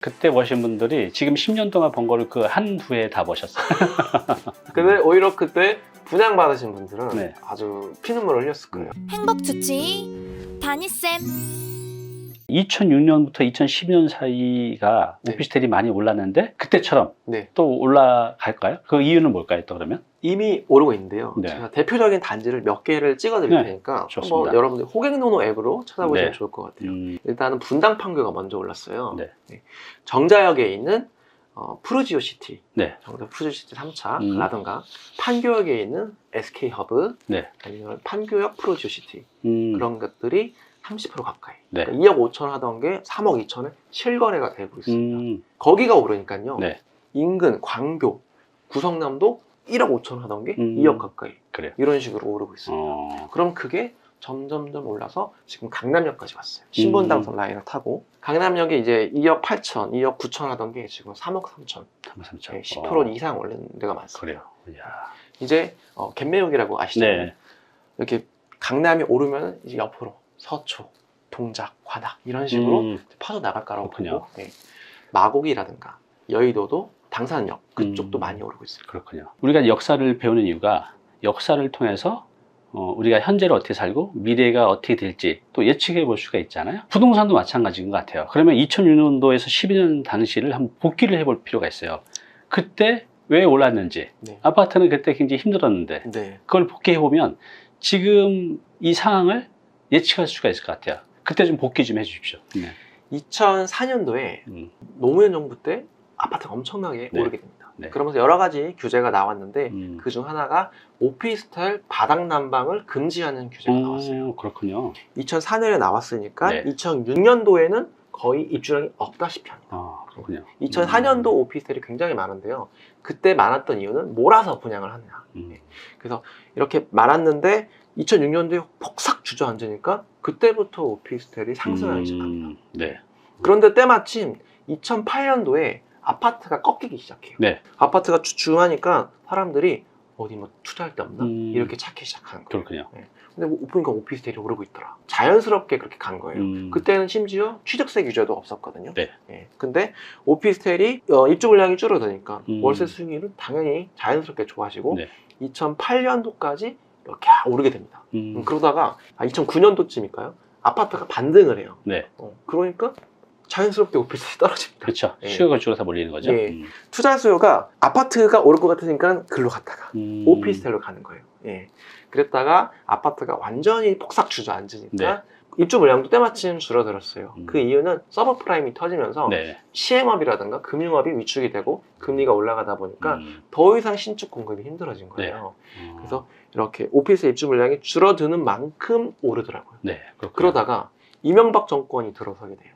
그때 버신 분들이 지금 10년 동안 번 거를 그 한 후에 다 버셨어요. 근데 오히려 그때 분양받으신 분들은 네. 아주 피눈물을 흘렸을 거예요. 행복 좋지 다니쌤. 2006년부터 2012년 사이가 네. 오피스텔이 많이 올랐는데 그때처럼 네. 또 올라갈까요? 그 이유는 뭘까요, 또 그러면? 이미 오르고 있는데요. 네. 제가 대표적인 단지를 몇 개를 찍어드릴 네, 테니까 좋습니다. 한번 여러분들 호갱노노 앱으로 찾아보시면 네. 좋을 것 같아요. 일단은 분당 판교가 먼저 올랐어요. 네. 정자역에 있는 푸르지오시티, 네. 정자 푸르지오시티 3차 라든가 판교역에 있는 SK허브, 네. 아니면 판교역 푸르지오시티 그런 것들이 30% 가까이. 네. 그러니까 2억 5천 하던 게 3억 2천에 실거래가 되고 있습니다. 거기가 오르니까요. 네. 인근, 광교, 구성남도 1억 5천 하던 게 2억 가까이. 그래요. 이런 식으로 오르고 있습니다. 그럼 그게 점점점 올라서 지금 강남역까지 왔어요. 신분당선 라인을 타고 강남역에 이제 2억 8천, 2억 9천 하던 게 지금 3억 3천. 3천. 10% 이상 올린 데가 많습니다. 그래요. 이야. 이제 갯매역이라고 아시죠? 네. 이렇게 강남이 오르면 이제 옆으로 서초, 동작, 관악 이런 식으로 파져 나갈 거라고 그렇군요. 보고 네. 마곡이라든가 여의도도 당산역 그쪽도 많이 오르고 있어요. 그렇군요. 우리가 역사를 배우는 이유가 역사를 통해서 우리가 현재를 어떻게 살고 미래가 어떻게 될지 또 예측해 볼 수가 있잖아요. 부동산도 마찬가지인 것 같아요. 그러면 2006년도에서 12년 당시를 한번 복기를 해볼 필요가 있어요. 그때 왜 올랐는지. 네. 아파트는 그때 굉장히 힘들었는데 네. 그걸 복귀해 보면 지금 이 상황을 예측할 수가 있을 것 같아요. 그때 좀 복귀 좀 해주십시오. 네. 2004년도에 노무현 정부 때 아파트가 엄청나게 네. 오르게 됩니다. 네. 그러면서 여러 가지 규제가 나왔는데 그 중 하나가 오피스텔 바닥 난방을 금지하는 규제가 나왔어요. 그렇군요. 2004년에 나왔으니까 네. 2006년도에는 거의 입주량이 없다시피 합니다. 아, 그렇군요. 2004년도 오피스텔이 굉장히 많은데요. 그때 많았던 이유는 몰아서 분양을 하느냐. 그래서 이렇게 많았는데 2006년도에 폭삭 주저앉으니까 그때부터 오피스텔이 상승하기 시작합니다. 네. 그런데 때마침 2008년도에 아파트가 꺾이기 시작해요. 네. 아파트가 주춤하니까 사람들이 어디 뭐 투자할 데 없나? 이렇게 찾기 시작하는 거예요. 그렇군요. 근데 보니까 오피스텔이 오르고 있더라. 자연스럽게 그렇게 간 거예요. 그때는 심지어 취득세 규제도 없었거든요. 네. 근데 오피스텔이 입주 물량이 줄어드니까 월세 수익률은 당연히 자연스럽게 좋아지고 네. 2008년도까지 이렇게 오르게 됩니다. 그러다가 2009년도쯤일까요? 아파트가 반등을 해요. 네. 그러니까 자연스럽게 오피스텔이 떨어집니다. 그렇죠. 예. 수요가 줄어서 몰리는 거죠. 예. 투자 수요가 아파트가 오를 것 같으니까 글로 갔다가 오피스텔로 가는 거예요. 예. 그랬다가 아파트가 완전히 폭삭 주저앉으니까 네. 입주 물량도 때마침 줄어들었어요. 그 이유는 서브프라임이 터지면서 네. 시행업이라든가 금융업이 위축이 되고 금리가 올라가다 보니까 더 이상 신축 공급이 힘들어진 거예요. 그래서 이렇게 오피스텔 입주 물량이 줄어드는 만큼 오르더라고요. 네. 그렇군요. 그러다가 이명박 정권이 들어서게 돼요.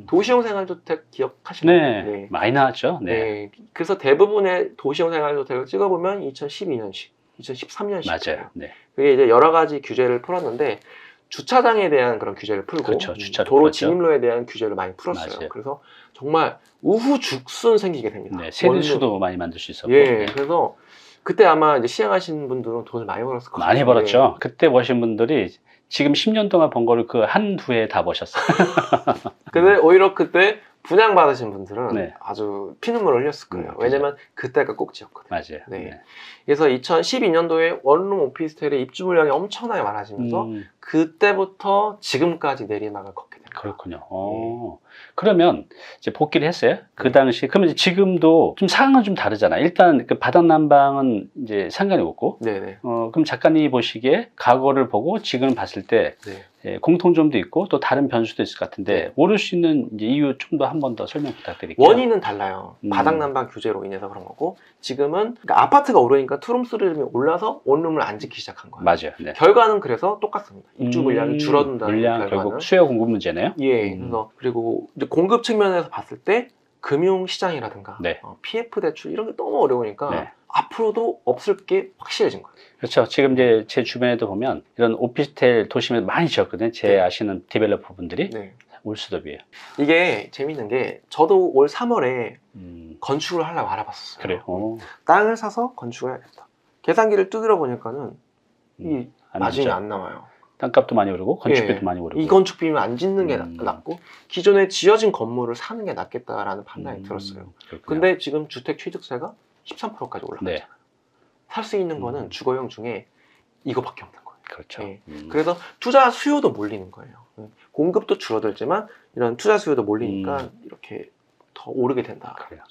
도시형 생활주택 기억하시나요? 네. 많이 나왔죠. 네. 네. 그래서 대부분의 도시형 생활주택을 찍어보면 2012년식, 2013년식. 맞아요. 네. 그게 이제 여러 가지 규제를 풀었는데 주차장에 대한 그런 규제를 풀고 그렇죠. 주차를 도로 풀었죠. 진입로에 대한 규제를 많이 풀었어요. 맞아요. 그래서 정말 우후죽순 생기게 됩니다. 네. 세대수도 많이 만들 수 있었고. 예. 네. 그래서 그때 아마 이제 시행하신 분들은 돈을 많이 벌었을 거예요. 많이 벌었죠. 그때 버신 분들이 지금 10년 동안 번 거를 그 한 후에 다 버셨어요. 근데 오히려 그때 분양받으신 분들은 네. 아주 피눈물을 흘렸을 거예요. 그죠. 왜냐면 그때가 꼭지였거든요. 맞아요. 네. 그래서 2012년도에 원룸 오피스텔의 입주 물량이 엄청나게 많아지면서 그때부터 지금까지 내리막을 걷게 됩니다. 그렇군요. 그러면 이제 복귀를 했어요. 그 당시 그러면 이제 지금도 좀 상황은 좀 다르잖아요. 일단 그 바닥 난방은 이제 상관이 없고, 네네. 그럼 작가님이 보시기에 과거를 보고 지금 봤을 때 네. 공통점도 있고 또 다른 변수도 있을 것 같은데 네. 오를 수 있는 이제 이유 좀 더 한 번 더 설명 부탁드릴게요. 원인은 달라요. 바닥 난방 규제로 인해서 그런 거고 지금은 그러니까 아파트가 오르니까 투룸 쓰리룸이 올라서 원룸을 안 짓기 시작한 거예요. 맞아요. 네. 결과는 그래서 똑같습니다. 입주 물량이 줄어든다는 물량 결과는. 결국 수요 공급 문제네요. 예. 그래서 그리고 이제 공급 측면에서 봤을 때 금융 시장이라든가 네. PF 대출 이런 게 너무 어려우니까 네. 앞으로도 없을 게 확실해진 거예요. 그렇죠. 지금 이제 제 주변에도 보면 이런 오피스텔 도심에 많이 지었거든요. 제 네. 아시는 디벨로퍼 분들이 네. 올수더비예요. 이게 재밌는 게 저도 올 3월에 건축을 하려고 알아봤었어요. 그래요. 땅을 사서 건축을 해야겠다. 계산기를 두드려 보니까는 이 안 마진이 되죠. 안 나와요. 땅값도 많이 오르고 건축비도 예, 많이 오르고. 이 건축비면 안 짓는 게 음. 낫고 기존에 지어진 건물을 사는 게 낫겠다라는 판단이 들었어요. 그렇군요. 근데 지금 주택 취득세가 13%까지 올라갔잖아요. 네. 살 수 있는 거는 주거용 중에 이거밖에 없는 거예요. 그렇죠. 예. 그래서 투자 수요도 몰리는 거예요. 공급도 줄어들지만 이런 투자 수요도 몰리니까 이렇게 더 오르게 된다. 그래요.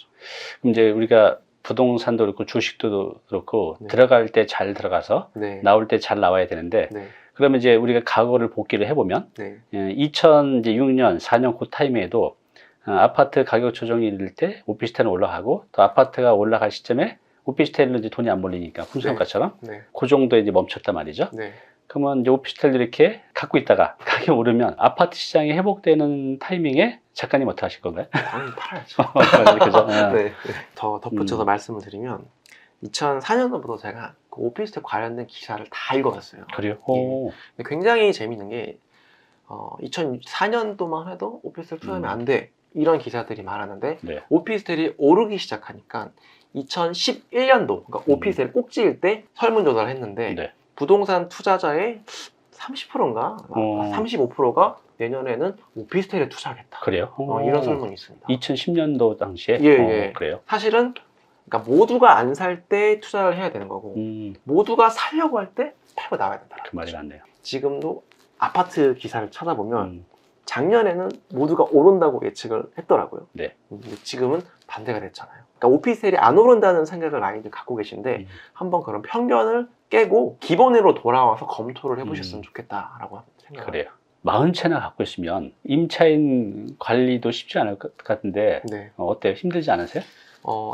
그럼 이제 우리가 부동산도 그렇고 주식도 그렇고 네. 들어갈 때 잘 들어가서 네. 나올 때 잘 나와야 되는데 네. 그러면 이제 우리가 과거를 복기를 해보면 네. 2006년, 4년 그 타임에도 아파트 가격 조정이 있을 때 오피스텔은 올라가고 또 아파트가 올라갈 시점에 오피스텔은 이제 돈이 안 몰리니까 풍선가처럼 네. 그 정도에 이제 멈췄단 말이죠. 네. 그러면 이제 오피스텔들 이렇게 갖고 있다가 가격 오르면 아파트 시장이 회복되는 타이밍에 작가님 어떻게 하실 건가요? 당연히 팔아야죠. 그죠? 네. 더 덧붙여서 말씀을 드리면 2004년도부터 제가 그 오피스텔 관련된 기사를 다 읽어봤어요. 그래요? 예. 오. 근데 굉장히 재밌는 게 2004년도만 해도 오피스텔 투자하면 안 돼. 이런 기사들이 많았는데 네. 오피스텔이 오르기 시작하니까 2011년도 그러니까 오피스텔 꼭지일 때 설문조사를 했는데 네. 부동산 투자자의 30%인가 35%가 내년에는 오피스텔에 투자하겠다. 그래요? 이런 설문이 있습니다. 2010년도 당시에? 예, 예. 그래요? 사실은 그러니까 모두가 안 살 때 투자를 해야 되는 거고 모두가 살려고 할 때 팔고 나와야 된다. 그 말이 맞네요. 지금도 아파트 기사를 찾아보면 음. 작년에는 모두가 오른다고 예측을 했더라고요. 네. 근데 지금은 반대가 됐잖아요. 그러니까 오피스텔이 안 오른다는 생각을 많이들 갖고 계신데 한번 그런 편견을 깨고 기본으로 돌아와서 검토를 해보셨으면 좋겠다라고 생각합니다. 그래요. 40채나 갖고 있으면 임차인 관리도 쉽지 않을 것 같은데 네. 어때요? 힘들지 않으세요?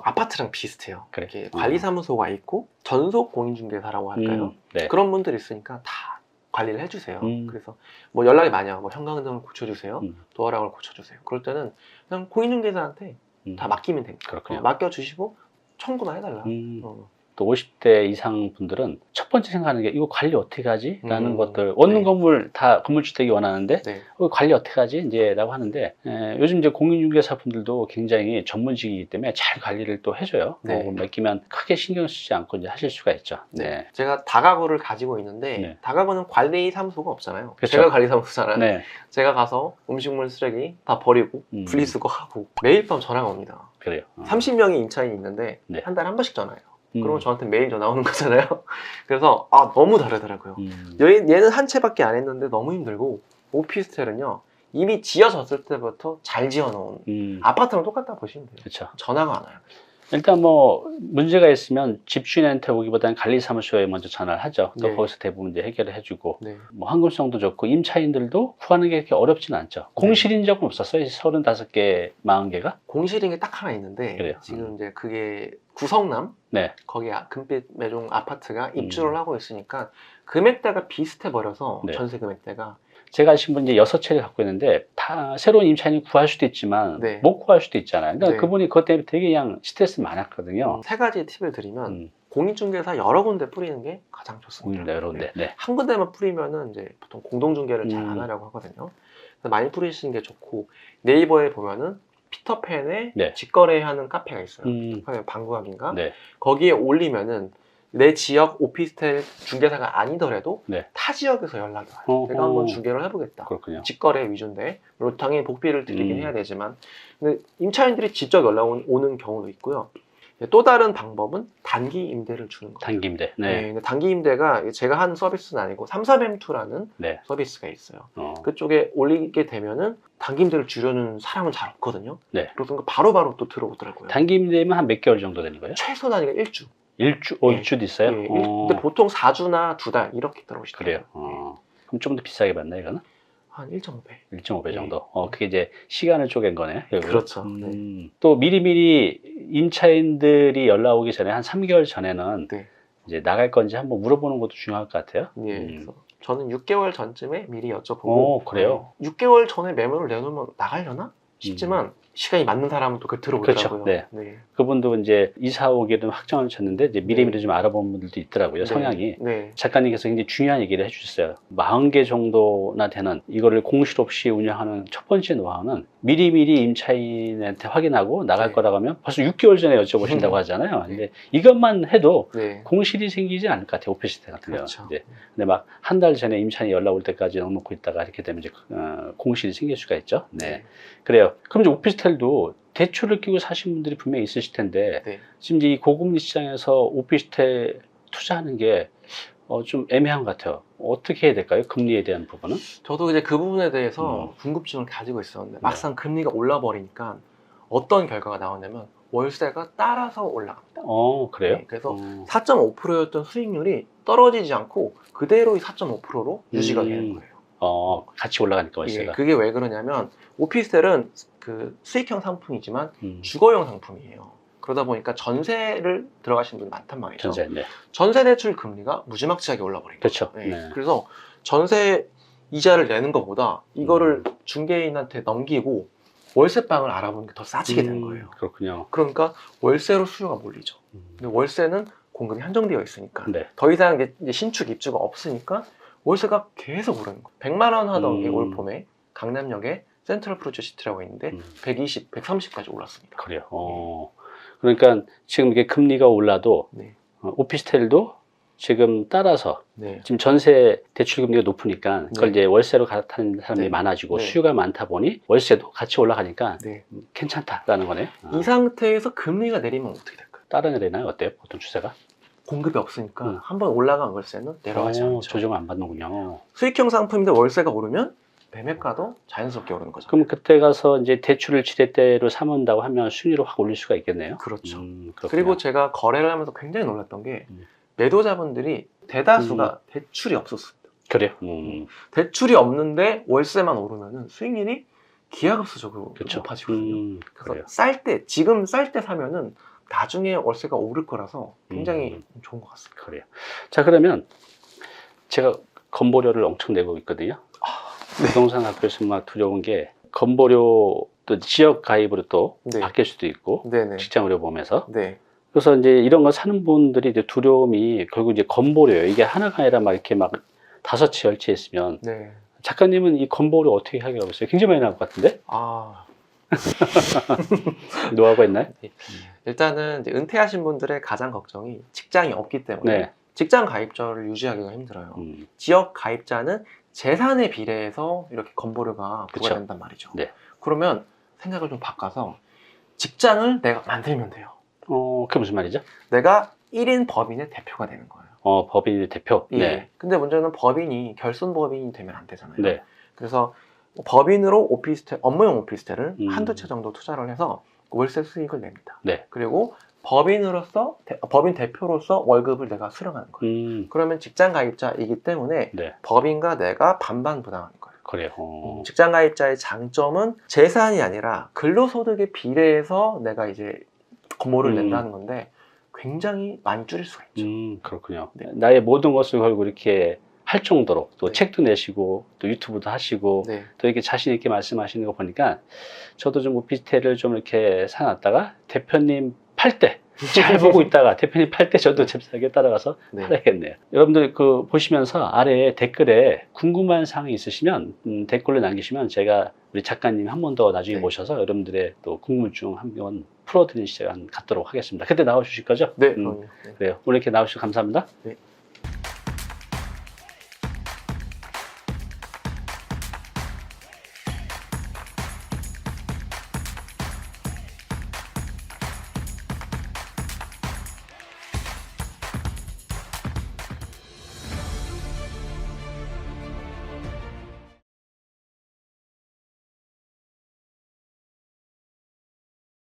아파트랑 비슷해요. 그래. 이렇게 관리사무소가 있고 전속 공인중개사라고 할까요? 네. 그런 분들이 있으니까 다 관리를 해주세요. 그래서 뭐 연락이 많이 와요. 뭐 현관등을 고쳐주세요. 도어락을 고쳐주세요. 그럴 때는 그냥 공인중개사한테 다 맡기면 됩니다. 그렇군요. 맡겨주시고 청구만 해달라. 또 50대 이상 분들은 첫 번째 생각하는 게 이거 관리 어떻게 하지? 라는 것들 원룸 네. 건물 다 건물주택이 원하는데 네. 관리 어떻게 하지? 이제 라고 하는데 요즘 이제 공인중개사 분들도 굉장히 전문직이기 때문에 잘 관리를 또 해줘요. 네. 맡기면 크게 신경 쓰지 않고 이제 하실 수가 있죠. 네. 제가 다가구를 가지고 있는데 네. 다가구는 관리 사무소가 없잖아요. 그렇죠. 제가 관리 사무소잖아요. 네. 제가 가서 음식물 쓰레기 다 버리고 분리수거하고 매일 밤 전화가 옵니다. 그래요. 30명의 임차인이 있는데 네. 한 달에 한 번씩 전화해요. 그러면 저한테 매일 전화 오는 거잖아요. 그래서 너무 다르더라고요. 얘는 한 채밖에 안 했는데 너무 힘들고 오피스텔은요 이미 지어졌을 때부터 잘 지어놓은 아파트랑 똑같다 보시면 돼요. 그렇죠. 전화가 안 와요. 일단 뭐 문제가 있으면 집주인한테 오기보다는 관리사무소에 먼저 전화를 하죠. 또 네. 거기서 대부분 이제 해결을 해주고 네. 뭐 환금성도 좋고 임차인들도 구하는 게 그렇게 어렵지는 않죠. 공실인 적은 없었어요? 35개, 40개가? 공실인 게 딱 하나 있는데 그래요. 지금 이제 그게 구성남 네. 거기 금빛 매종 아파트가 입주를 하고 있으니까 금액대가 비슷해 버려서 네. 전세 금액대가 제가 아신 분 이제 6채를 갖고 있는데 다 새로운 임차인이 구할 수도 있지만 네. 못 구할 수도 있잖아요. 그러니까 네. 그분이 그것 때문에 되게 그냥 스트레스 많았거든요. 세 가지 팁을 드리면 공인중개사 여러 군데 뿌리는 게 가장 좋습니다. 여러운데. 네. 한 군데만 뿌리면은 이제 보통 공동중개를 잘 안 하려고 하거든요. 그래서 많이 뿌리시는 게 좋고 네이버에 보면은 피터팬의 네. 직거래하는 카페가 있어요. 피터팬의 방구학인가? 네. 거기에 올리면은 내 지역 오피스텔 중개사가 아니더라도 네. 타 지역에서 연락이 와요. 내가 한번 중개를 해보겠다. 그렇군요. 직거래 위주인데 물론 당연히 복비를 드리긴 해야 되지만 근데 임차인들이 직접 연락 오는 경우도 있고요. 또 다른 방법은 단기 임대를 주는 거예요. 단기 임대. 네. 네. 근데 단기 임대가 제가 하는 서비스는 아니고 33M2라는 네. 서비스가 있어요. 그쪽에 올리게 되면은 단기 임대를 주려는 사람은 잘 없거든요. 네. 그러니까 바로바로 또 들어오더라고요. 단기 임대면 한 몇 개월 정도 되는 거예요? 최소 단위가 1주. 일주? 네. 일주도 있어요? 예, 근데 보통 4주나 2달 이렇게 들어오시더라고요. 그래요? 그럼 좀 더 비싸게 받나 이거는? 한 1.5배. 1.5배 정도. 그게 이제 시간을 쪼갠 거네. 결국은. 그렇죠. 또 미리미리 임차인들이 연락 오기 전에 한 3개월 전에는 네. 이제 나갈 건지 한번 물어보는 것도 중요할 것 같아요. 예, 그래서 저는 6개월 전쯤에 미리 여쭤보고 그래요? 6개월 전에 매물을 내놓으면 나가려나 싶지만 시간이 맞는 사람은 또 들어오더라고요. 그렇죠. 네. 그분도 이제 이사 오기는 확정을 쳤는데 이제 미래미래 좀 알아본 분들도 있더라고요. 성향이. 네. 작가님께서 굉장히 중요한 얘기를 해주셨어요. 40개 정도나 되는 이거를 공실 없이 운영하는 첫 번째 노하우는 미리미리 임차인한테 확인하고 나갈 네. 거라고 하면 벌써 6개월 전에 여쭤보신다고 하잖아요. 근데 이것만 해도 네. 공실이 생기지 않을 것 같아요. 오피스텔 같은 경우는. 그렇죠. 이제 근데 막 한 달 전에 임차인이 연락 올 때까지 넣어놓고 있다가 이렇게 되면 이제 공실이 생길 수가 있죠. 네. 그래요. 그럼 이제 오피스텔도 대출을 끼고 사신 분들이 분명히 있으실 텐데 네. 지금 이제 이 고금리 시장에서 오피스텔 투자하는 게 좀 애매한 것 같아요. 어떻게 해야 될까요? 금리에 대한 부분은? 저도 이제 그 부분에 대해서 궁금증을 가지고 있었는데 네. 막상 금리가 올라 버리니까 어떤 결과가 나오냐면 월세가 따라서 올라갑니다. 그래요? 네, 그래서 4.5%였던 수익률이 떨어지지 않고 그대로 4.5%로 유지가 되는 거예요. 같이 올라가니까 예, 월세가. 그게 왜 그러냐면 오피스텔은 그 수익형 상품이지만 음, 주거용 상품이에요. 그러다 보니까 전세를 들어가시는 분이 많단 말이죠. 전세, 네. 전세 대출 금리가 무지막지하게 올라버린 거예요. 그렇죠. 네. 네. 그래서 전세 이자를 내는 것보다 이거를 중개인한테 넘기고 월세방을 알아보는 게 더 싸지게 되는 거예요. 그렇군요. 그러니까 월세로 수요가 몰리죠. 음, 근데 월세는 공급이 한정되어 있으니까 네. 더 이상 이제 신축 입주가 없으니까 월세가 계속 오르는 거예요. 100만 원 하던 게 올 봄에 강남역에 센트럴 프로젝트 시티라고 있는데 120, 130까지 올랐습니다. 그래요. 그러니까 지금 이게 금리가 올라도 네. 오피스텔도 지금 따라서 네. 지금 전세 대출 금리가 높으니까 그걸 네. 이제 월세로 갈아타는 사람들이 네. 많아지고 네. 수요가 많다 보니 월세도 같이 올라가니까 네. 괜찮다라는 거네. 이 상태에서 금리가 내리면 어떻게 될까요? 따라 내리나요? 어때요? 보통 추세가? 공급이 없으니까 음. 한번 올라간 월세는 내려가지 않죠. 조정을 안 받는군요. 수익형 상품인데 월세가 오르면 매매가도 자연스럽게 오르는 거죠. 그럼 그때 가서 이제 대출을 지렛대로 삼은다고 하면 수익률을 확 올릴 수가 있겠네요. 그렇죠. 그렇군요. 그리고 제가 거래를 하면서 굉장히 놀랐던 게 음. 매도자분들이 대다수가 대출이 없었습니다. 그래요. 대출이 없는데 월세만 오르면은 수익률이 기하급수적으로 그렇죠. 높아지거든요. 그래서 그래요. 지금 쌀 때 사면은 나중에 월세가 오를 거라서 굉장히 좋은 것 같습니다. 그래요. 자, 그러면 제가 건보료를 엄청 내고 있거든요. 부동산 학교에서 막 두려운 게 건보료 또 지역 가입으로 또 네. 바뀔 수도 있고 네네. 직장의료 보험에서 네. 그래서 이제 이런 거 사는 분들이 이제 두려움이 결국 이제 건보료예요. 이게 하나가 아니라 막 이렇게 막 5채 10채 있으면 네. 작가님은 이 건보료 어떻게 하기로 하셨어요? 굉장히 많이 나올 것 같은데 노하우가 있나요? 일단은 이제 은퇴하신 분들의 가장 걱정이 직장이 없기 때문에 네. 직장 가입자를 유지하기가 힘들어요. 음, 지역 가입자는 재산에 비례해서 이렇게 건보료가 그쵸. 부과된단 말이죠. 네. 그러면 생각을 좀 바꿔서 직장을 내가 만들면 돼요. 그게 무슨 말이죠? 내가 1인 법인의 대표가 되는 거예요. 법인의 대표. 예. 네. 근데 문제는 법인이 결손 법인이 되면 안 되잖아요. 네. 그래서 법인으로 오피스텔, 업무용 오피스텔을 음. 한두 채 정도 투자를 해서 월세 수익을 냅니다. 네. 그리고 법인으로서 법인 대표로서 월급을 내가 수령하는 거예요. 그러면 직장 가입자이기 때문에 네. 법인과 내가 반반 부담하는 거예요. 그래요. 직장 가입자의 장점은 재산이 아니라 근로소득에 비례해서 내가 이제 건보료를 낸다는 건데 굉장히 많이 줄일 수가 있죠. 그렇군요. 네. 나의 모든 것을 걸고 이렇게 할 정도로 또 네. 책도 내시고 또 유튜브도 하시고 네. 또 이렇게 자신 있게 말씀하시는 거 보니까 저도 좀 오피스텔을 좀 이렇게 사놨다가 대표님 팔 때 잘 보고 있다가 대표님 팔 때 저도 잽싸게 따라가서 네. 팔아야겠네요. 여러분들 그 보시면서 아래 댓글에 궁금한 사항이 있으시면 댓글로 남기시면 제가 우리 작가님 한 번 더 나중에 네. 모셔서 여러분들의 또 궁금증 한번 풀어드리는 시간 갖도록 하겠습니다. 그때 나와주실 거죠? 네, 그럼요. 네. 그래요. 오늘 이렇게 나와주셔서 감사합니다. 네.